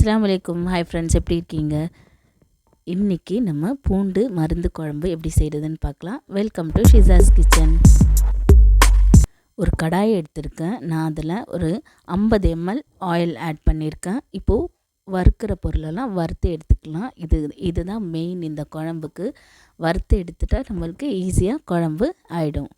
அஸ்ஸலாமு அலைக்கும். Hi friends, எப்படி இருக்கீங்க? இன்றைக்கி நம்ம பூண்டு மருந்து குழம்பு எப்படி செய்கிறதுன்னு பார்க்கலாம். வெல்கம் டு ஷிசாஸ் கிச்சன். ஒரு கடாயை எடுத்திருக்கேன். நான் அதில் ஒரு 50 ml ஆயில் ஆட் பண்ணியிருக்கேன். இப்போது வறுக்கிற பொருளெல்லாம் வறுத்து எடுத்துக்கலாம். இதுதான் மெயின் இந்த குழம்புக்கு. வறுத்து எடுத்துட்டால் நம்மளுக்கு ஈஸியாக குழம்பு ஆகிடும்.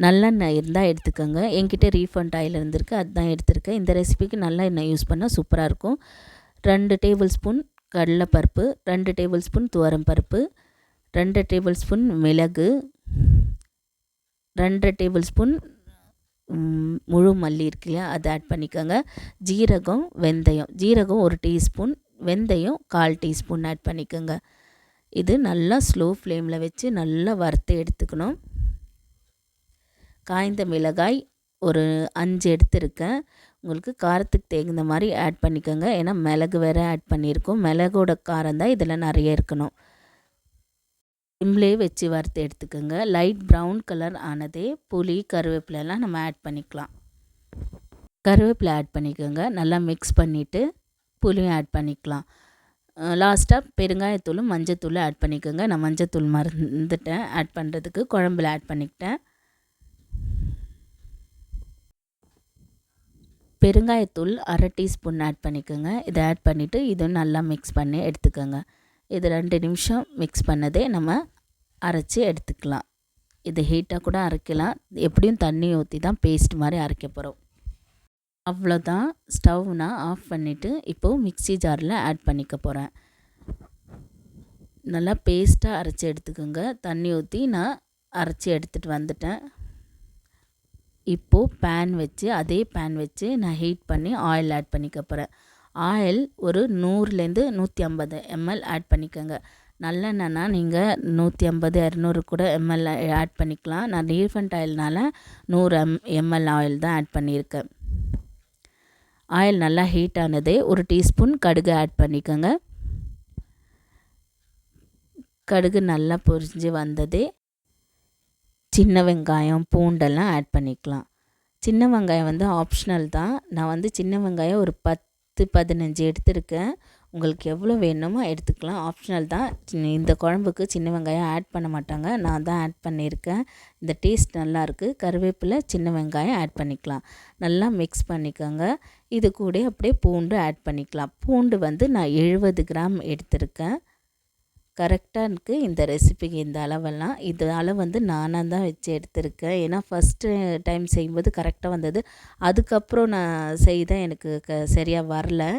நல்லெண்ணெய் இருந்தால் எடுத்துக்கோங்க. என்கிட்ட ரீஃபண்ட் ஆயில் இருந்திருக்கு, அதுதான் எடுத்திருக்கேன். இந்த ரெசிபிக்கு நல்லெண்ணெய் யூஸ் பண்ணால் சூப்பராக இருக்கும். 2 டேபிள் ஸ்பூன் கடலைப்பருப்பு, 2 டேபிள் ஸ்பூன் துவரம்பருப்பு, 2 டேபிள் ஸ்பூன் மிளகு, 2 டேபிள் ஸ்பூன் முழு மல்லி இருக்கு இல்லையா, அதை ஆட் பண்ணிக்கோங்க. ஜீரகம், வெந்தயம். ஜீரகம் 1 டீஸ்பூன், வெந்தயம் 1/4 டீஸ்பூன் ஆட் பண்ணிக்கோங்க. இது நல்லா ஸ்லோ ஃப்ளேமில் வச்சு நல்லா வறுத்து எடுத்துக்கணும். காய்ந்த மிளகாய் ஒரு 5 எடுத்துருக்கேன். உங்களுக்கு காரத்துக்கு தகுந்த மாதிரி ஆட் பண்ணிக்கோங்க. ஏன்னா மிளகு வேறு ஆட் பண்ணியிருக்கோம். மிளகோட காரம் தான் இதில் நிறைய இருக்கணும். சிம்லேயே வச்சு வறுத்து எடுத்துக்கோங்க. லைட் ப்ரௌன் கலர் ஆனதே புளி, கருவேப்பிலெல்லாம் நம்ம ஆட் பண்ணிக்கலாம். கருவேப்பிலை ஆட் பண்ணிக்கோங்க. நல்லா மிக்ஸ் பண்ணிவிட்டு புளியும் ஆட் பண்ணிக்கலாம். லாஸ்ட்டாக பெருங்காயத்தூளும் மஞ்சத்தூளும் ஆட் பண்ணிக்கோங்க. நான் மஞ்சத்தூள் மறந்துட்டேன் ஆட் பண்ணுறதுக்கு, குழம்புல ஆட் பண்ணிக்கிட்டேன். பெருங்காயத்தூள் 1/2 டீஸ்பூன் ஆட் பண்ணிக்கோங்க. இதை ஆட் பண்ணிவிட்டு இதுவும் நல்லா மிக்ஸ் பண்ணி எடுத்துக்கோங்க. இது 2 நிமிஷம் மிக்ஸ் பண்ணதே நம்ம அரைச்சி எடுத்துக்கலாம். இது ஹீட்டாக கூட அரைக்கலாம். எப்படியும் தண்ணி ஊற்றி தான் பேஸ்ட் மாதிரி அரைக்க போகிறோம். அவ்வளோதான். ஸ்டவ் நான் ஆஃப் பண்ணிவிட்டு இப்போது மிக்ஸி ஜாரில் ஆட் பண்ணிக்க போகிறேன். நல்லா பேஸ்ட்டாக அரைச்சி எடுத்துக்கோங்க. தண்ணி ஊற்றி நான் அரைச்சி எடுத்துகிட்டு வந்துட்டேன். இப்போது அதே பேன் வச்சு நான் ஹீட் பண்ணி ஆயில் ஆட் பண்ணிக்க போகிறேன். ஆயில் ஒரு 100லேருந்து 150 ml ஆட் பண்ணிக்கோங்க. நல்லெண்ணெய்னா நீங்கள் 150, 200 கூட ml ஆட் பண்ணிக்கலாம். நான் ரீஃபண்ட் ஆயில்னால 100 ml ஆயில் தான் ஆட் பண்ணியிருக்கேன். ஆயில் நல்லா ஹீட் ஆனதே 1 டீஸ்பூன் கடுகு ஆட் பண்ணிக்கோங்க. கடுகு நல்லா பொரிஞ்சு வந்ததே சின்ன வெங்காயம், பூண்டெல்லாம் ஆட் பண்ணிக்கலாம். சின்ன வெங்காயம் வந்து ஆப்ஷனல் தான். நான் சின்ன வெங்காயம் ஒரு 10-15 எடுத்துருக்கேன். உங்களுக்கு எவ்வளோ வேணுமோ எடுத்துக்கலாம், ஆப்ஷனல் தான். இந்த குழம்புக்கு சின்ன வெங்காயம் ஆட் பண்ண மாட்டாங்க, நான் தான் ஆட் பண்ணியிருக்கேன். இந்த டேஸ்ட் நல்லாயிருக்கு. கருவேப்பிலை, சின்ன வெங்காயம் ஆட் பண்ணிக்கலாம். நல்லா மிக்ஸ் பண்ணிக்கோங்க. இது கூட அப்படியே பூண்டு ஆட் பண்ணிக்கலாம். பூண்டு நான் 70 கிராம் எடுத்திருக்கேன். கரெக்டாக இருக்குது இந்த ரெசிபிக்கு இந்த அளவெல்லாம். இது அளவு நானாக தான் வச்சு எடுத்திருக்கேன். ஏன்னா ஃபஸ்ட்டு டைம் செய்யும்போது கரெக்டாக வந்தது. அதுக்கப்புறம் நான் செய்தேன், எனக்கு சரியாக வரல.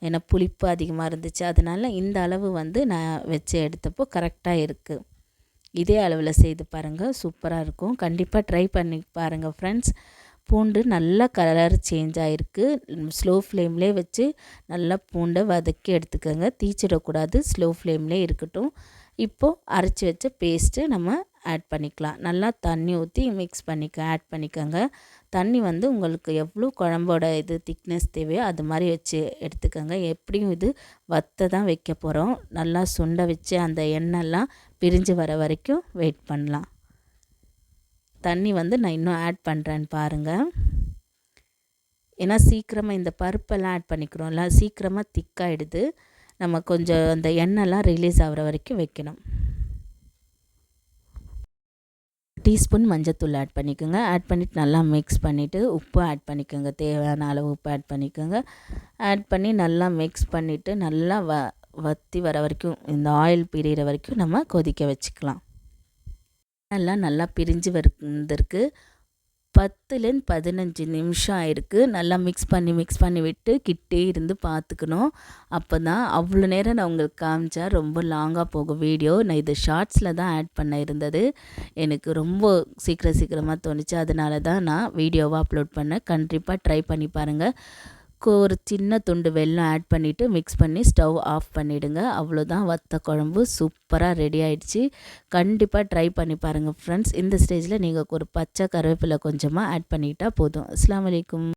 ஏன்னா புளிப்பு அதிகமாக இருந்துச்சு. அதனால் இந்த அளவு நான் வச்சு எடுத்தப்போ கரெக்டாக இருக்குது. இதே அளவில் செய்து பாருங்கள், சூப்பராக இருக்கும். கண்டிப்பாக ட்ரை பண்ணி பாருங்கள் ஃப்ரெண்ட்ஸ். பூண்டு நல்லா கலர் சேஞ்ச் ஆகிருக்கு. ஸ்லோ ஃப்ளேம்லேயே வச்சு நல்லா பூண்டை வதக்கி எடுத்துக்கோங்க. தீச்சிடக்கூடாது, ஸ்லோ ஃப்ளேம்லேயே இருக்கட்டும். இப்போது அரைச்சி வச்ச பேஸ்ட்டு நம்ம ஆட் பண்ணிக்கலாம். நல்லா தண்ணி ஊற்றி மிக்ஸ் ஆட் பண்ணிக்கோங்க. தண்ணி உங்களுக்கு எவ்வளோ குழம்போட திக்னஸ் தேவையோ அது மாதிரி வச்சு எடுத்துக்கோங்க. எப்படியும் இது வத்த தான் வைக்க போகிறோம். நல்லா சுண்ட வச்சு அந்த எண்ணெய்லாம் பிரிஞ்சு வர வரைக்கும் வெயிட் பண்ணலாம். தண்ணி நான் இன்னும் ஆட் பண்ணுறேன்னு பாருங்கள். ஏன்னா சீக்கிரமாக இந்த பருப்பெல்லாம் ஆட் பண்ணிக்கிறோம்ல, சீக்கிரமாக திக்காகிடுது. நம்ம கொஞ்சம் அந்த எண்ணெய்லாம் ரிலீஸ் ஆகிற வரைக்கும் வைக்கணும். டீஸ்பூன் மஞ்சத்தூள் ஆட் பண்ணிக்கோங்க. ஆட் பண்ணிவிட்டு நல்லா மிக்ஸ் பண்ணிவிட்டு உப்பு ஆட் பண்ணிக்கோங்க. தேவையான அளவு உப்பு ஆட் பண்ணிக்கோங்க. ஆட் பண்ணி நல்லா மிக்ஸ் பண்ணிவிட்டு நல்லா வற்றி வர வரைக்கும், இந்த ஆயில் பிரிகிற வரைக்கும் நம்ம கொதிக்க வச்சுக்கலாம். எல்லாம் நல்லா பிரிஞ்சு வந்திருக்கு. 10லேருந்து 15 நிமிஷம் ஆயிருக்கு. நல்லா மிக்ஸ் பண்ணி விட்டு கிட்டே இருந்து பார்த்துக்கணும். அப்போ தான் அவ்வளோ நேரம் நான் உங்களுக்கு காமிச்சா ரொம்ப லாங்காக போகும் வீடியோ. நான் இது ஷார்ட்ஸில் தான் ஆட் பண்ண இருந்தது. எனக்கு ரொம்ப சீக்கிரமாக தோணுச்சு. அதனால தான் நான் வீடியோவாக அப்லோட் பண்ணேன். கண்டிப்பாக ட்ரை பண்ணி பாருங்கள். ஒரு சின்ன துண்டு வெல்லம் ஆட் பண்ணிவிட்டு மிக்ஸ் பண்ணி ஸ்டவ் ஆஃப் பண்ணிவிடுங்க. அவ்வளோதான், வத்த குழம்பு சூப்பராக ரெடி ஆகிடுச்சு. கண்டிப்பாக ட்ரை பண்ணி பாருங்கள் ஃப்ரெண்ட்ஸ். இந்த ஸ்டேஜில் நீங்கள் ஒரு பச்சை கருவேப்பிலை கொஞ்சமாக ஆட் பண்ணிக்கிட்டால் போதும். அஸ்ஸலாமு அலைக்கும்.